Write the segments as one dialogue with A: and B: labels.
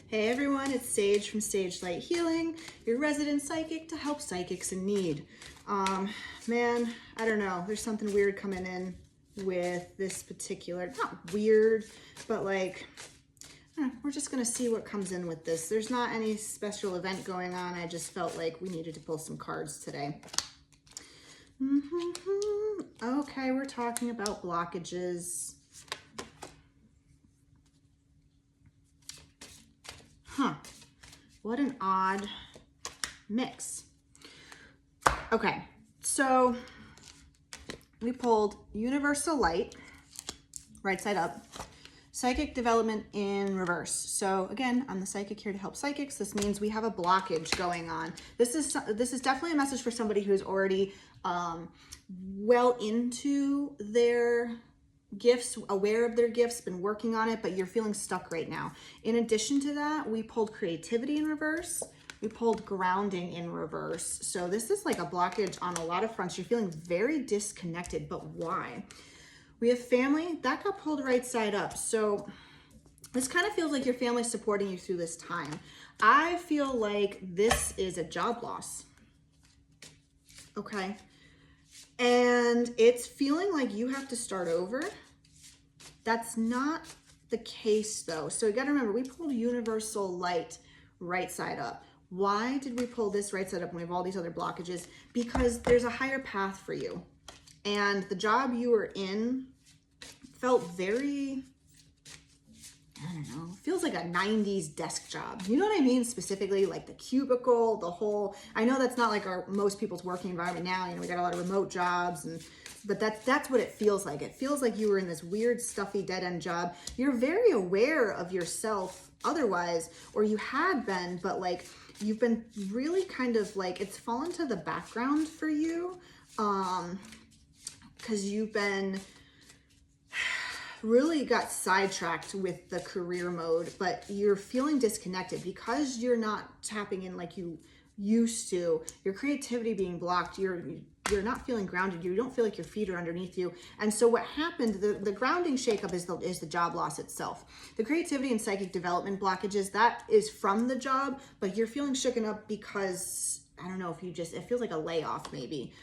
A: Hey everyone, it's Sage from Sage Light Healing, your resident psychic to help psychics in need. Man, I don't know, there's something weird coming in with this particular, not weird, but like, we're just gonna see what comes in with this. There's not any special event going on. I just felt like we needed to pull some cards today. Okay, we're talking about blockages. What an odd mix. Okay, so we pulled Universal Light, right side up, Psychic Development in reverse. So again, I'm the psychic here to help psychics. This means we have a blockage going on. This is definitely a message for somebody who's already well into their gifts, aware of their gifts, been working on it, but you're feeling stuck right now. In addition to that, we pulled creativity in reverse. We pulled grounding in reverse. So this is like a blockage on a lot of fronts. You're feeling very disconnected, but why? We have family, that got pulled right side up. So this kind of feels like your family's supporting you through this time. I feel like this is a job loss. Okay. And it's feeling like you have to start over. That's not the case though. So you got to remember, we pulled Universal Light right side up. Why did we pull this right side up when we have all these other blockages? Because there's a higher path for you. And the job you were in felt very, I don't know, feels like a 90s desk job. You know what I mean? Specifically like the cubicle, the whole, I know that's not like most people's working environment now. You know, we got a lot of remote jobs, but that's what it feels like. It feels like you were in this weird, stuffy, dead-end job. You're very aware of yourself otherwise, or you had been, but like you've been really kind of like, it's fallen to the background for you, because you've been really got sidetracked with the career mode, but you're feeling disconnected because you're not tapping in like you used to. Your creativity being blocked, you're not feeling grounded. You don't feel like your feet are underneath you. And so what happened, the grounding shakeup is the job loss itself. The creativity and psychic development blockages, that is from the job, but you're feeling shooken up because, I don't know if it feels like a layoff maybe.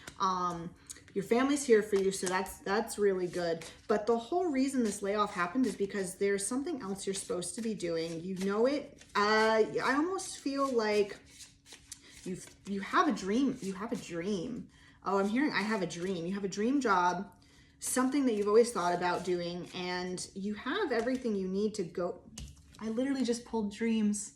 A: Your family's here for you, so that's really good. But the whole reason this layoff happened is because there's something else you're supposed to be doing. You know it. I almost feel like you have a dream. You have a dream. Oh, I'm hearing I have a dream. You have a dream job, something that you've always thought about doing, and you have everything you need to go. I literally just pulled dreams.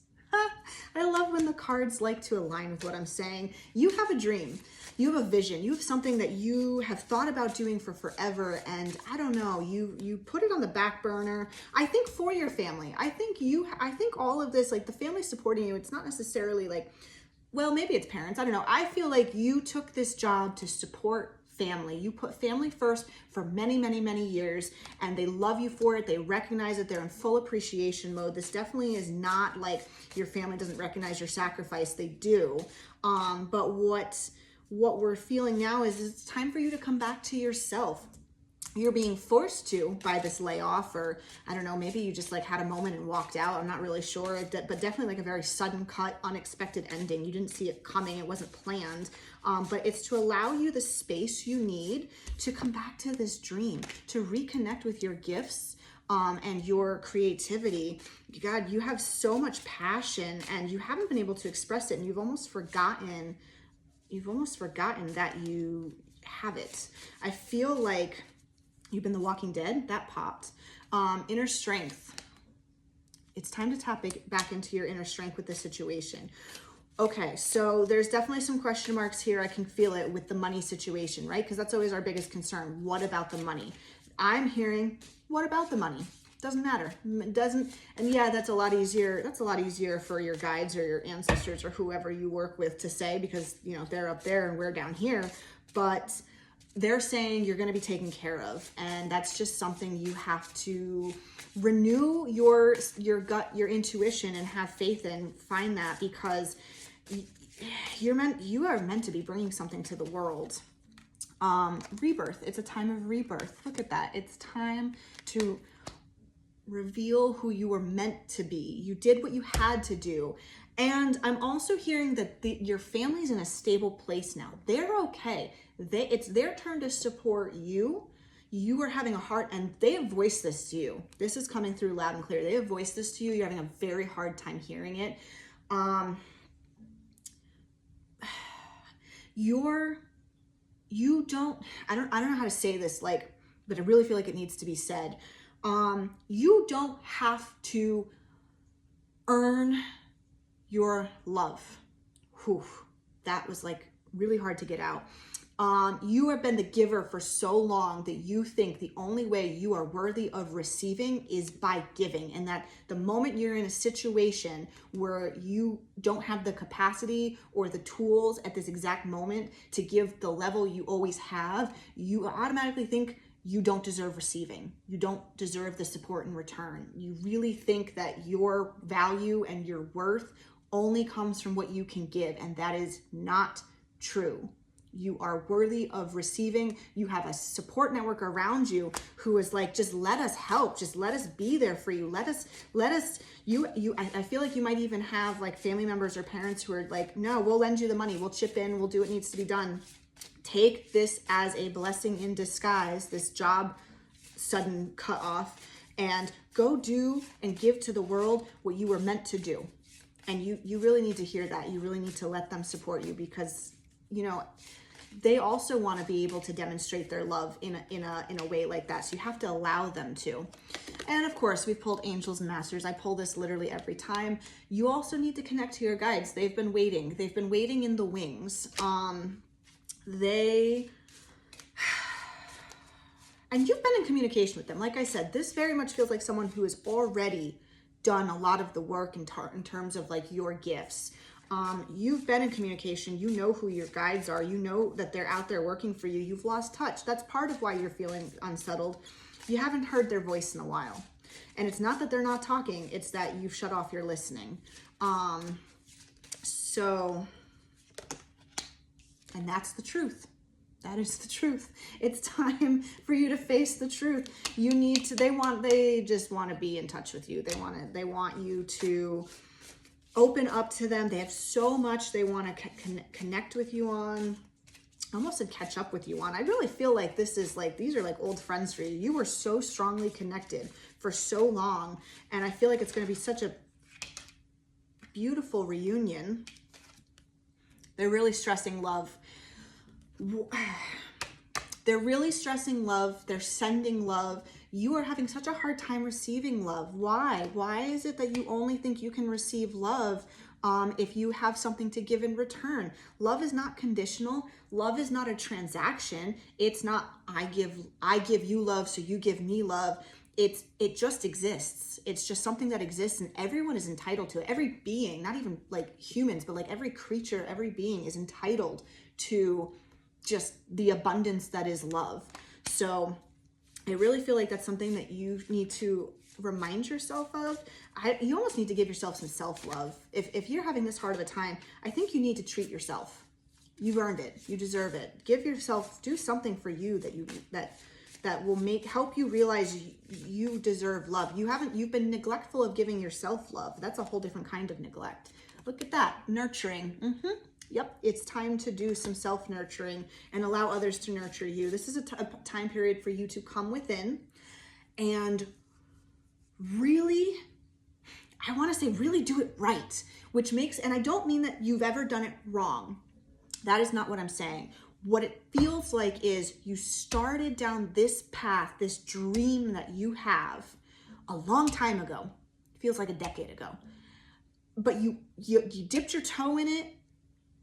A: I love when the cards like to align with what I'm saying. You have a dream. You have a vision. You have something that you have thought about doing for forever. And I don't know, you put it on the back burner. I think for your family, I think all of this, like the family supporting you, it's not necessarily like, well, maybe it's parents. I don't know. I feel like you took this job to support family. You put family first for many, many, many years, and they love you for it. They recognize it. They're in full appreciation mode. This definitely is not like your family doesn't recognize your sacrifice. They do. But what we're feeling now is it's time for you to come back to yourself. You're being forced to by this layoff, or I don't know, maybe you just like had a moment and walked out. I'm not really sure, but definitely like a very sudden cut, unexpected ending. You didn't see it coming. It wasn't planned. But it's to allow you the space you need to come back to this dream, to reconnect with your gifts and your creativity. God, you have so much passion and you haven't been able to express it, and you've almost forgotten that you have it. I feel like you've been The Walking Dead, that popped. Inner strength. It's time to tap back into your inner strength with this situation. Okay, so there's definitely some question marks here. I can feel it with the money situation, right? Because that's always our biggest concern. What about the money? I'm hearing, what about the money? Doesn't matter. It doesn't, and yeah, that's a lot easier. That's a lot easier for your guides or your ancestors or whoever you work with to say, because you know they're up there and we're down here. But they're saying you're going to be taken care of, and that's just something you have to renew your gut, your intuition, and have faith in. Find that, because you are meant to be bringing something to the world. Rebirth. It's a time of rebirth. Look at that. It's time to reveal who you were meant to be. You did what you had to do. And I'm also hearing that your family's in a stable place now. They're okay. It's their turn to support you. You are having a hard, and they have voiced this to you. This is coming through loud and clear. They have voiced this to you. You're having a very hard time hearing it. I don't know how to say this, like, but I really feel like it needs to be said. You don't have to earn your love. Whew, that was like really hard to get out. You have been the giver for so long that you think the only way you are worthy of receiving is by giving. And that the moment you're in a situation where you don't have the capacity or the tools at this exact moment to give the level you always have, you automatically think you don't deserve receiving. You don't deserve the support in return. You really think that your value and your worth only comes from what you can give. And that is not true. You are worthy of receiving. You have a support network around you who is like, just let us help. Just let us be there for you. I feel like you might even have like family members or parents who are like, no, we'll lend you the money. We'll chip in. We'll do what needs to be done. Take this as a blessing in disguise, this job sudden cut off, and go do and give to the world what you were meant to do. And you really need to hear that. You really need to let them support you because, you know, they also want to be able to demonstrate their love in a way like that. So you have to allow them to. And of course, we've pulled angels and masters. I pull this literally every time. You also need to connect to your guides. They've been waiting. They've been waiting in the wings. And you've been in communication with them. Like I said, this very much feels like someone who has already done a lot of the work in terms of like your gifts. You've been in communication. You know who your guides are. You know that they're out there working for you. You've lost touch. That's part of why you're feeling unsettled. You haven't heard their voice in a while. And it's not that they're not talking. It's that you've shut off your listening. And that's the truth. That is the truth. It's time for you to face the truth. You need to, they just want to be in touch with you. They want you to open up to them. They have so much they want to connect with you on. Almost said catch up with you on. I really feel like these are like old friends for you. You were so strongly connected for so long. And I feel like it's going to be such a beautiful reunion. They're really stressing love. They're really stressing love. They're sending love. You are having such a hard time receiving love. Why? Why is it that you only think you can receive love if you have something to give in return? Love is not conditional. Love is not a transaction. It's not I give you love, so you give me love. It just exists. It's just something that exists and everyone is entitled to it. Every being, not even like humans, but like every creature, every being is entitled to just the abundance that is love. So I really feel like that's something that you need to remind yourself of. You almost need to give yourself some self-love. If you're having this hard of a time, I think you need to treat yourself. You've earned it. You deserve it. Give yourself, do something for you that will help you realize you deserve love. You've been neglectful of giving yourself love. That's a whole different kind of neglect. Look at that, nurturing. Yep, it's time to do some self-nurturing and allow others to nurture you. This is a time period for you to come within and really, I want to say really do it right, and I don't mean that you've ever done it wrong. That is not what I'm saying. What it feels like is you started down this path, this dream that you have a long time ago. It feels like a decade ago. But you dipped your toe in it,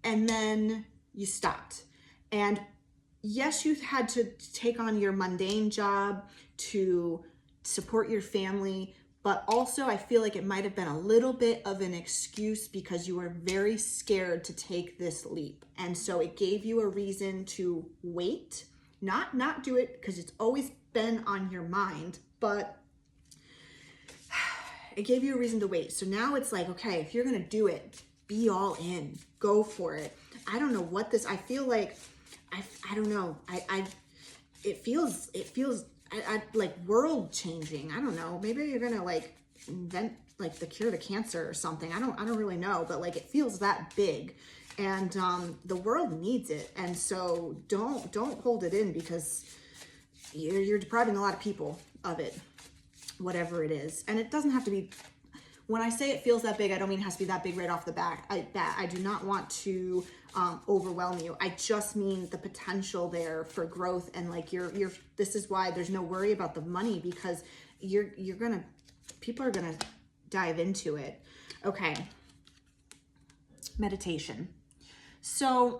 A: and then you stopped. And yes, you had to take on your mundane job to support your family, but also I feel like it might have been a little bit of an excuse because you were very scared to take this leap. And so it gave you a reason to wait, not do it because it's always been on your mind, but it gave you a reason to wait. So now it's like, okay, if you're gonna do it, be all in, go for it. I don't know what this, I feel like, I don't know. It feels, like world changing. I don't know. Maybe you're gonna like invent like the cure to cancer or something. I don't really know, but like it feels that big, and the world needs it. And so don't hold it in, because you're depriving a lot of people of it, whatever it is. And it doesn't have to be. When I say it feels that big, I don't mean it has to be that big right off the bat. I do not want to overwhelm you. I just mean the potential there for growth, and like this is why there's no worry about the money, because people are gonna dive into it. Okay. Meditation. So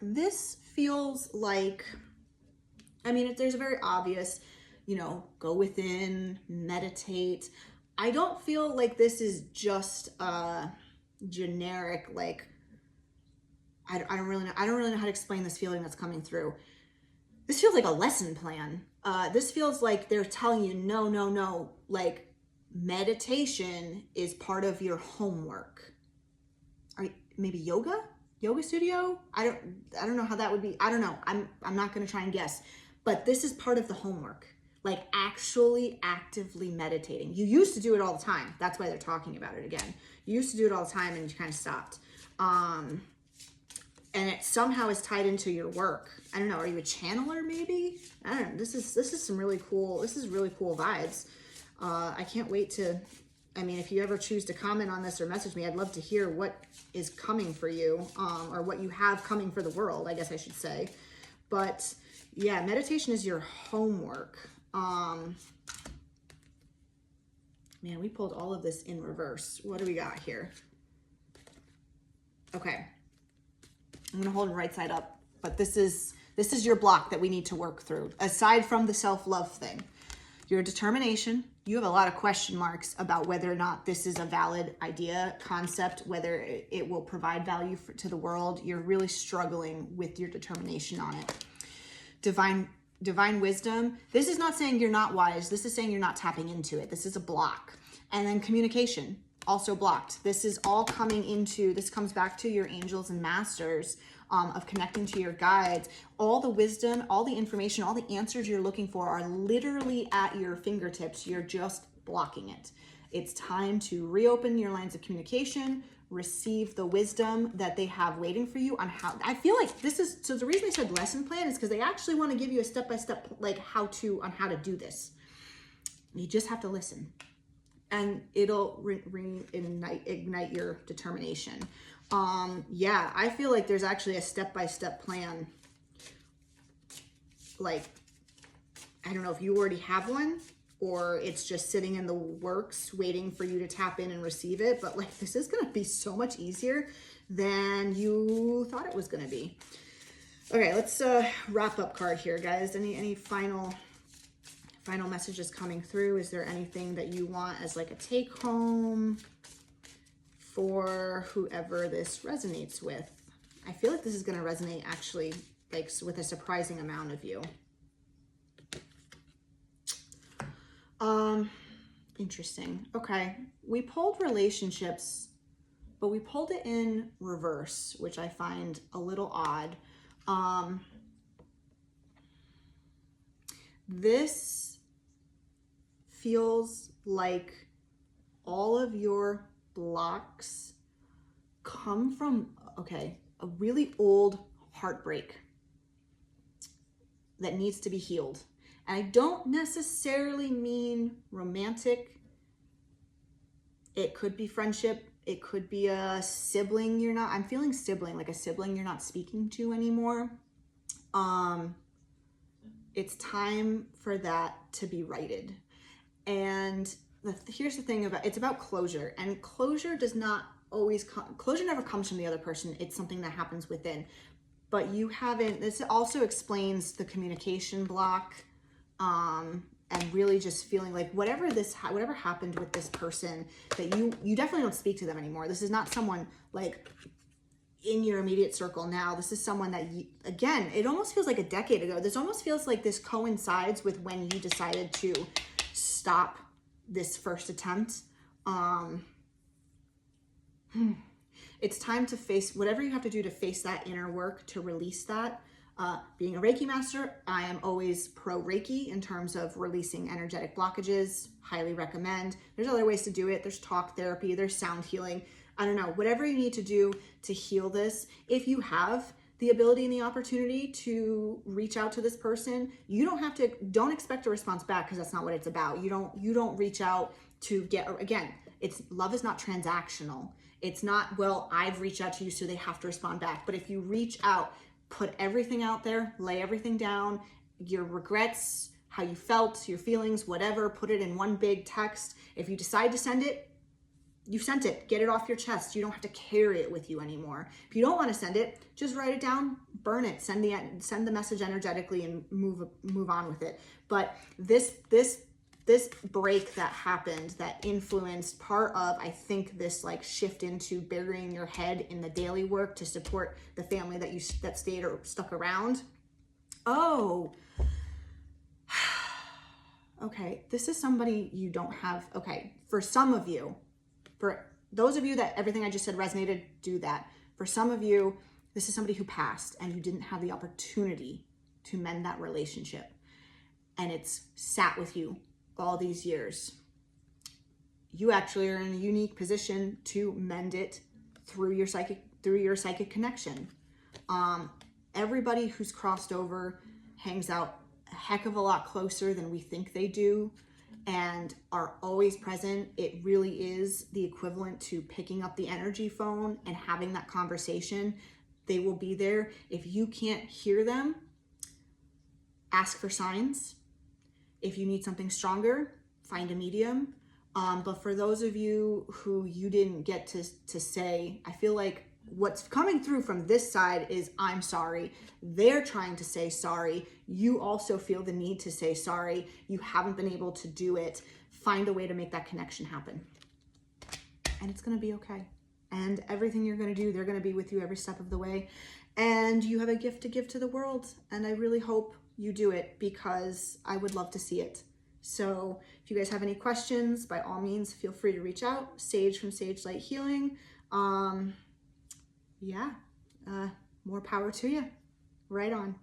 A: this feels like, I mean, there's a very obvious, go within, meditate. I don't feel like this is just a generic, like, I don't really know how to explain this feeling that's coming through. This feels like a lesson plan. This feels like they're telling you, no, like meditation is part of your homework. Maybe yoga studio? I don't know how that would be. I don't know. I'm not going to try and guess, but this is part of the homework. Like actually actively meditating. You used to do it all the time. That's why they're talking about it again. You used to do it all the time and you kind of stopped. And it somehow is tied into your work. I don't know. Are you a channeler maybe? I don't know. This is some really cool. This is really cool vibes. I can't wait to, I mean, if you ever choose to comment on this or message me, I'd love to hear what is coming for you, or what you have coming for the world, I guess I should say. But yeah, meditation is your homework. Man, we pulled all of this in reverse. What do we got here? Okay. I'm gonna hold it right side up, but this is your block that we need to work through. Aside from the self-love thing, your determination, you have a lot of question marks about whether or not this is a valid idea, concept, whether it will provide value to the world. You're really struggling with your determination on it. Divine wisdom. This is not saying you're not wise. This is saying you're not tapping into it. This is a block. And then communication, also blocked. This is all coming into, this comes back to your angels and masters, of connecting to your guides. All the wisdom, all the information, all the answers you're looking for are literally at your fingertips. You're just blocking it. It's time to reopen your lines of communication, receive the wisdom that they have waiting for you on how. I feel like this is, so the reason I said lesson plan is because they actually want to give you a step-by-step, like how to do this. You just have to listen, and it'll ignite your determination. Yeah, I feel like there's actually a step-by-step plan. Like, I don't know if you already have one, or it's just sitting in the works waiting for you to tap in and receive it. But like, this is going to be so much easier than you thought it was going to be. Okay, let's wrap up card here, guys. Any final messages coming through? Is there anything that you want as like a take home for whoever this resonates with? I feel like this is going to resonate actually like with a surprising amount of you. Interesting. Okay. We pulled relationships, but we pulled it in reverse, which I find a little odd. This feels like all of your blocks come from, okay, a really old heartbreak that needs to be healed. And I don't necessarily mean romantic. It could be friendship. It could be a sibling I'm feeling sibling, like a sibling you're not speaking to anymore. It's time for that to be righted. And here's the thing it's about closure, and closure does not always closure never comes from the other person. It's something that happens within, but this also explains the communication block. And really just feeling like whatever happened with this person, that you definitely don't speak to them anymore. This is not someone like in your immediate circle now. This is someone that again, it almost feels like a decade ago. This almost feels like this coincides with when you decided to stop this first attempt. It's time to face whatever you have to do to face that inner work, to release that. Being a Reiki master, I am always pro Reiki in terms of releasing energetic blockages. Highly recommend. There's other ways to do it. There's talk therapy, there's sound healing. I don't know, whatever you need to do to heal this. If you have the ability and the opportunity to reach out to this person, you don't expect a response back, because that's not what it's about. You don't reach out to get, again, love is not transactional. It's not, well, I've reached out to you, so they have to respond back. But if you reach out, put everything out there, lay everything down, your regrets, how you felt, your feelings, whatever, put it in one big text. If you decide to send it, you sent it. Get it off your chest. You don't have to carry it with you anymore. If you don't want to send it, just write it down, burn it, send the message energetically, and move on with it. But this break that happened, that influenced part of, I think, this like shift into burying your head in the daily work to support the family that stayed or stuck around. Oh, okay. This is somebody you don't have. Okay. For some of you, for those of you that everything I just said resonated, do that. For some of you, this is somebody who passed and you didn't have the opportunity to mend that relationship, and it's sat with you all these years. You actually are in a unique position to mend it through your psychic connection. Everybody who's crossed over hangs out a heck of a lot closer than we think they do, and are always present. It really is the equivalent to picking up the energy phone and having that conversation. They will be there. If you can't hear them, ask for signs. If you need something stronger, find a medium. But for those of you who you didn't get to say, I feel like what's coming through from this side is, I'm sorry. They're trying to say sorry. You also feel the need to say sorry. You haven't been able to do it. Find a way to make that connection happen. And it's going to be okay. And everything you're going to do, they're going to be with you every step of the way. And you have a gift to give to the world. And I really hope you do it, because I would love to see it. So if you guys have any questions, by all means, feel free to reach out. Sage from Sage Light Healing. More power to you. Right on.